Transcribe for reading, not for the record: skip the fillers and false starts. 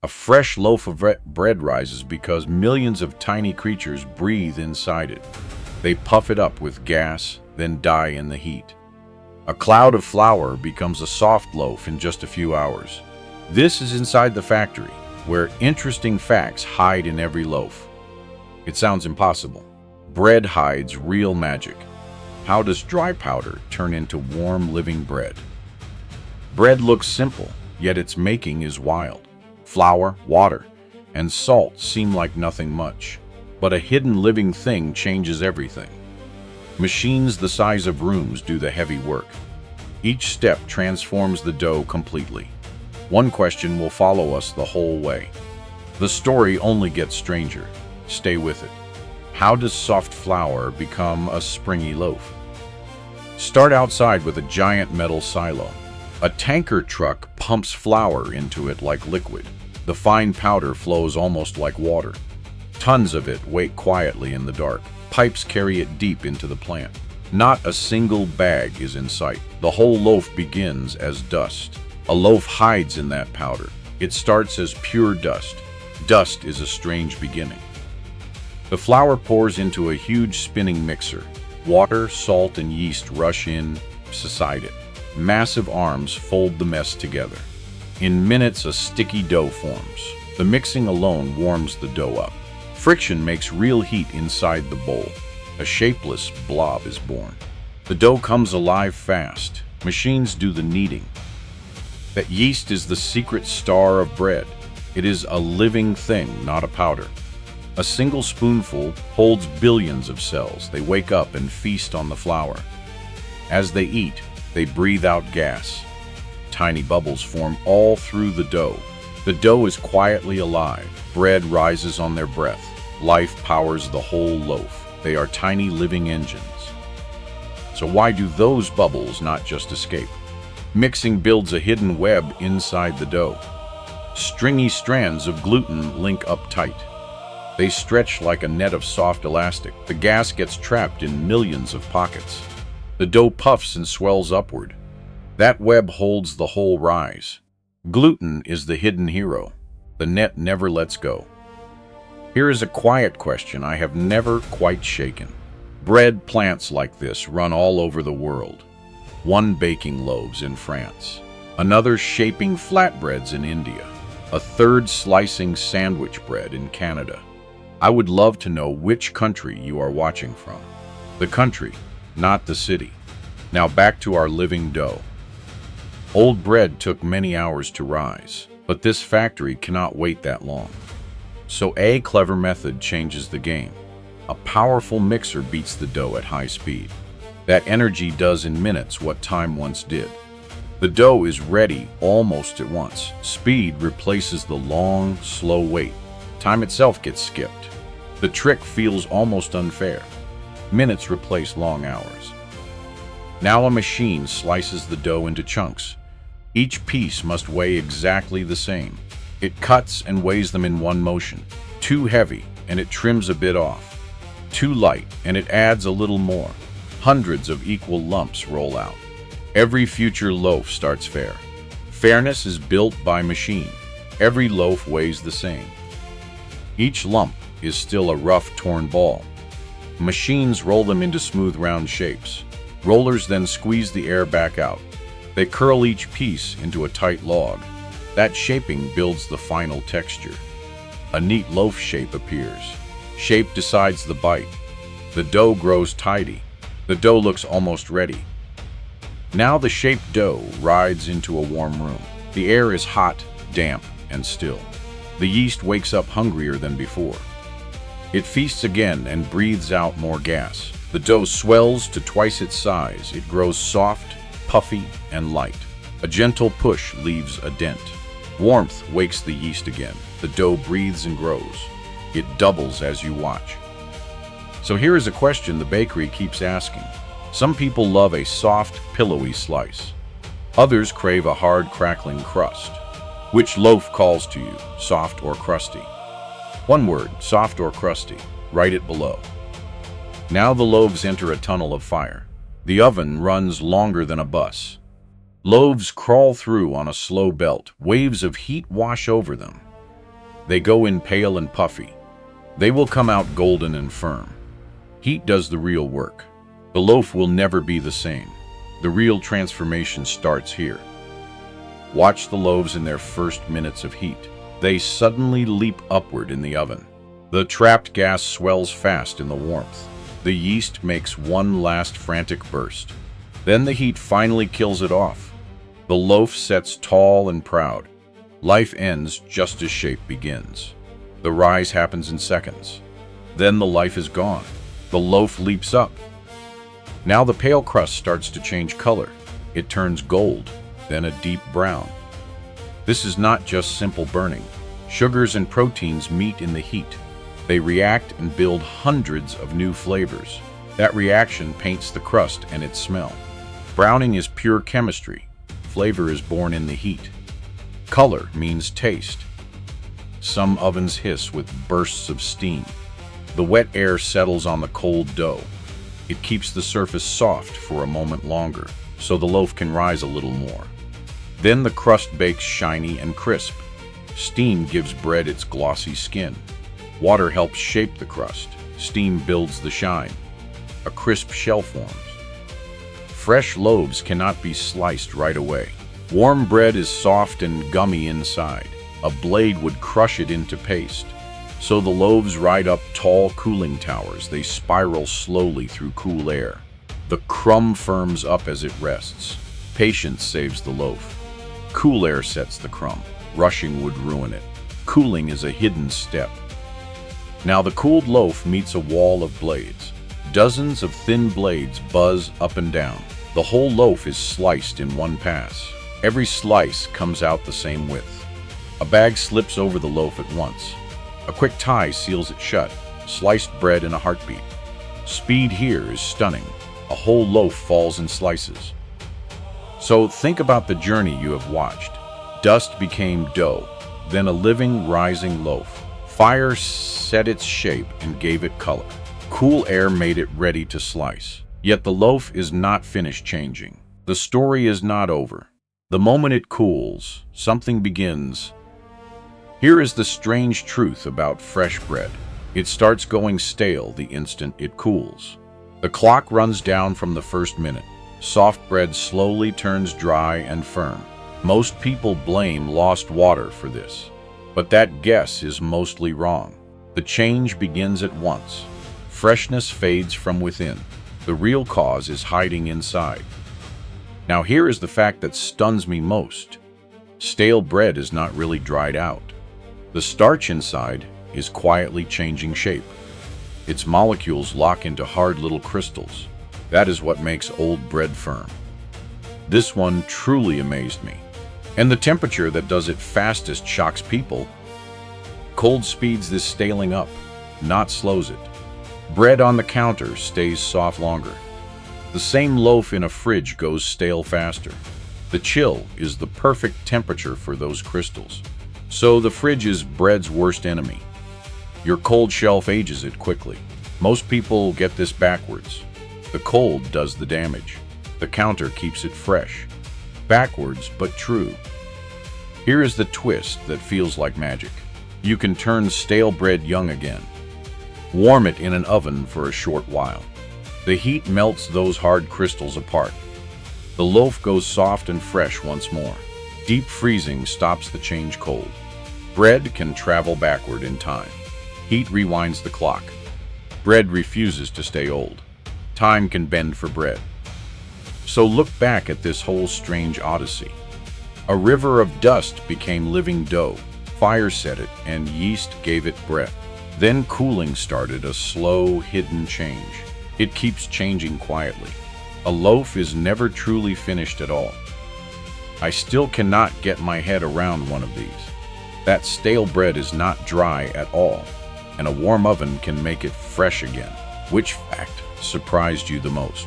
A fresh loaf of bread rises because millions of tiny creatures breathe inside it. They puff it up with gas, then die in the heat. A cloud of flour becomes a soft loaf in just a few hours. This is inside the factory, where interesting facts hide in every loaf. It sounds impossible. Bread hides real magic. How does dry powder turn into warm, living bread? Bread looks simple, yet its making is wild. Flour, water, and salt seem like nothing much, but a hidden living thing changes everything. Machines the size of rooms do the heavy work. Each step transforms the dough completely. One question will follow us the whole way. The story only gets stranger. Stay with it. How does soft flour become a springy loaf? Start outside with a giant metal silo. A tanker truck pumps flour into it like liquid. The fine powder flows almost like water. Tons of it wait quietly in the dark. Pipes carry it deep into the plant. Not a single bag is in sight. The whole loaf begins as dust. A loaf hides in that powder. It starts as pure dust. Dust is a strange beginning. The flour pours into a huge spinning mixer. Water, salt, and yeast rush in beside it. Massive arms fold the mess together. In minutes, a sticky dough forms. The mixing alone warms the dough up. Friction makes real heat inside the bowl. A shapeless blob is born. The dough comes alive fast. Machines do the kneading. That yeast is the secret star of bread. It is a living thing, not a powder. A single spoonful holds billions of cells. They wake up and feast on the flour. As they eat, they breathe out gas. Tiny bubbles form all through the dough. The dough is quietly alive. Bread rises on their breath. Life powers the whole loaf. They are tiny living engines. So why do those bubbles not just escape? Mixing builds a hidden web inside the dough. Stringy strands of gluten link up tight. They stretch like a net of soft elastic. The gas gets trapped in millions of pockets. The dough puffs and swells upward. That web holds the whole rise. Gluten is the hidden hero. The net never lets go. Here is a quiet question I have never quite shaken. Bread plants like this run all over the world. One baking loaves in France, another shaping flatbreads in India, a third slicing sandwich bread in Canada. I would love to know which country you are watching from. The country, not the city. Now back to our living dough. Old bread took many hours to rise, but this factory cannot wait that long. So a clever method changes the game. A powerful mixer beats the dough at high speed. That energy does in minutes what time once did. The dough is ready almost at once. Speed replaces the long, slow wait. Time itself gets skipped. The trick feels almost unfair. Minutes replace long hours. Now a machine slices the dough into chunks. Each piece must weigh exactly the same. It cuts and weighs them in one motion. Too heavy, and it trims a bit off. Too light, and it adds a little more. Hundreds of equal lumps roll out. Every future loaf starts fair. Fairness is built by machine. Every loaf weighs the same. Each lump is still a rough, torn ball. Machines roll them into smooth, round shapes. Rollers then squeeze the air back out. They curl each piece into a tight log. That shaping builds the final texture. A neat loaf shape appears. Shape decides the bite. The dough grows tidy. The dough looks almost ready. Now the shaped dough rides into a warm room. The air is hot, damp, and still. The yeast wakes up hungrier than before. It feasts again and breathes out more gas. The dough swells to twice its size. It grows soft, puffy, and light. A gentle push leaves a dent. Warmth wakes the yeast again. The dough breathes and grows. It doubles as you watch. So here is a question the bakery keeps asking. Some people love a soft, pillowy slice. Others crave a hard, crackling crust. Which loaf calls to you, soft or crusty? One word, soft or crusty. Write it below. Now the loaves enter a tunnel of fire. The oven runs longer than a bus. Loaves crawl through on a slow belt. Waves of heat wash over them. They go in pale and puffy. They will come out golden and firm. Heat does the real work. The loaf will never be the same. The real transformation starts here. Watch the loaves in their first minutes of heat. They suddenly leap upward in the oven. The trapped gas swells fast in the warmth. The yeast makes one last frantic burst. Then the heat finally kills it off. The loaf sets tall and proud. Life ends just as shape begins. The rise happens in seconds. Then the life is gone. The loaf leaps up. Now the pale crust starts to change color. It turns gold, then a deep brown. This is not just simple burning. Sugars and proteins meet in the heat. They react and build hundreds of new flavors. That reaction paints the crust and its smell. Browning is pure chemistry. Flavor is born in the heat. Color means taste. Some ovens hiss with bursts of steam. The wet air settles on the cold dough. It keeps the surface soft for a moment longer, so the loaf can rise a little more. Then the crust bakes shiny and crisp. Steam gives bread its glossy skin. Water helps shape the crust. Steam builds the shine. A crisp shell forms. Fresh loaves cannot be sliced right away. Warm bread is soft and gummy inside. A blade would crush it into paste. So the loaves ride up tall cooling towers. They spiral slowly through cool air. The crumb firms up as it rests. Patience saves the loaf. Cool air sets the crumb. Rushing would ruin it. Cooling is a hidden step. Now the cooled loaf meets a wall of blades. Dozens of thin blades buzz up and down. The whole loaf is sliced in one pass. Every slice comes out the same width. A bag slips over the loaf at once. A quick tie seals it shut. Sliced bread in a heartbeat. Speed here is stunning. A whole loaf falls in slices. So think about the journey you have watched. Dust became dough, then a living, rising loaf. Fire set its shape and gave it color. Cool air made it ready to slice. Yet the loaf is not finished changing. The story is not over. The moment it cools, something begins. Here is the strange truth about fresh bread. It starts going stale the instant it cools. The clock runs down from the first minute. Soft bread slowly turns dry and firm. Most people blame lost water for this. But that guess is mostly wrong. The change begins at once. Freshness fades from within. The real cause is hiding inside. Now here is the fact that stuns me most. Stale bread is not really dried out. The starch inside is quietly changing shape. Its molecules lock into hard little crystals. That is what makes old bread firm. This one truly amazed me. And the temperature that does it fastest shocks people. Cold speeds this staling up, not slows it. Bread on the counter stays soft longer. The same loaf in a fridge goes stale faster. The chill is the perfect temperature for those crystals. So the fridge is bread's worst enemy. Your cold shelf ages it quickly. Most people get this backwards. The cold does the damage. The counter keeps it fresh. Backwards, but true. Here is the twist that feels like magic. You can turn stale bread young again. Warm it in an oven for a short while. The heat melts those hard crystals apart. The loaf goes soft and fresh once more. Deep freezing stops the change cold. Bread can travel backward in time. Heat rewinds the clock. Bread refuses to stay old. Time can bend for bread. So look back at this whole strange odyssey. A river of dust became living dough. Fire set it, and yeast gave it breath. Then cooling started a slow, hidden change. It keeps changing quietly. A loaf is never truly finished at all. I still cannot get my head around one of these. That stale bread is not dry at all, and a warm oven can make it fresh again. Which fact surprised you the most?